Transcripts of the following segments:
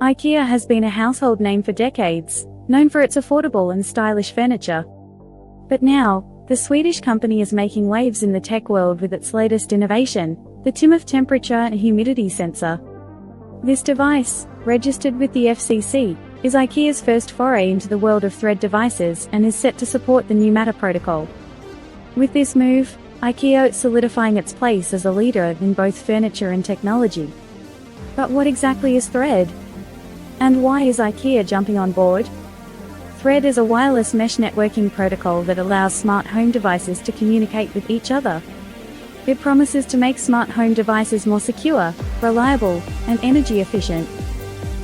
Ikea has been a household name for decades, known for its affordable and stylish furniture. But now, the Swedish company is making waves in the tech world with its latest innovation, the Timmerf temperature and humidity sensor. This device, registered with the FCC, is Ikea's first foray into the world of thread devices and is set to support the new Matter protocol. With this move, Ikea is solidifying its place as a leader in both furniture and technology. But what exactly is thread? And why is Ikea jumping on board? Thread is a wireless mesh networking protocol that allows smart home devices to communicate with each other. It promises to make smart home devices more secure, reliable, and energy efficient.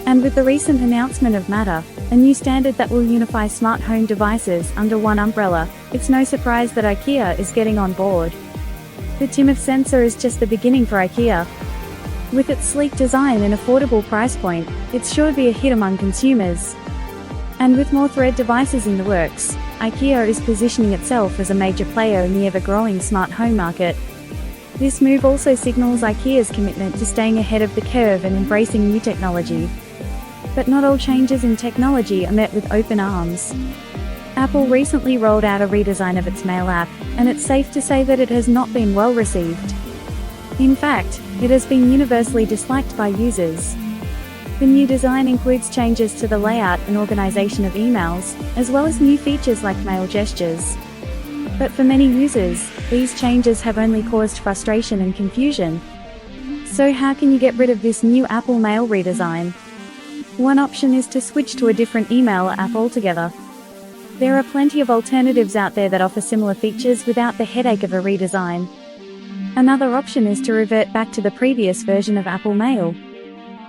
And with the recent announcement of Matter, a new standard that will unify smart home devices under one umbrella, it's no surprise that Ikea is getting on board. The Timmerf sensor is just the beginning for Ikea. With its sleek design and affordable price point, it's sure to be a hit among consumers. And with more thread devices in the works, Ikea is positioning itself as a major player in the ever-growing smart home market. This move also signals Ikea's commitment to staying ahead of the curve and embracing new technology. But not all changes in technology are met with open arms. Apple recently rolled out a redesign of its Mail app, and it's safe to say that it has not been well received. In fact, it has been universally disliked by users. The new design includes changes to the layout and organization of emails, as well as new features like mail gestures. But for many users, these changes have only caused frustration and confusion. So how can you get rid of this new Apple Mail redesign? One option is to switch to a different email app altogether. There are plenty of alternatives out there that offer similar features without the headache of a redesign. Another option is to revert back to the previous version of Apple Mail.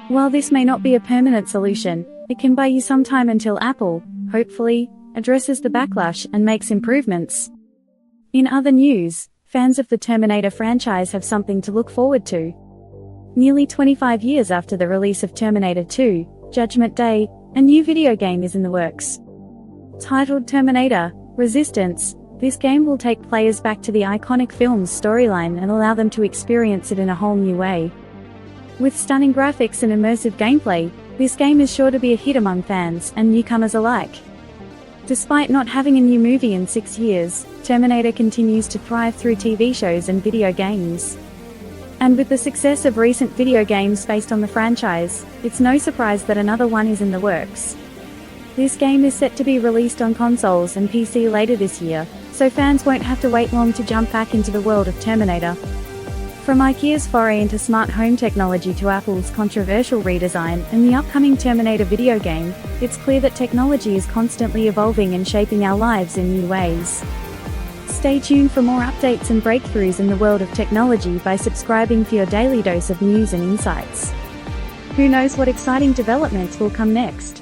While this may not be a permanent solution, it can buy you some time until Apple, hopefully, addresses the backlash and makes improvements. In other news, fans of the Terminator franchise have something to look forward to. Nearly 25 years after the release of Terminator 2, Judgment Day, a new video game is in the works. Titled Terminator: Resistance, this game will take players back to the iconic film's storyline and allow them to experience it in a whole new way. With stunning graphics and immersive gameplay, this game is sure to be a hit among fans and newcomers alike. Despite not having a new movie in 6 years, Terminator continues to thrive through TV shows and video games. And with the success of recent video games based on the franchise, it's no surprise that another one is in the works. This game is set to be released on consoles and PC later this year, so fans won't have to wait long to jump back into the world of Terminator. From Ikea's foray into smart home technology to Apple's controversial redesign and the upcoming Terminator video game, it's clear that technology is constantly evolving and shaping our lives in new ways. Stay tuned for more updates and breakthroughs in the world of technology by subscribing for your daily dose of news and insights. Who knows what exciting developments will come next?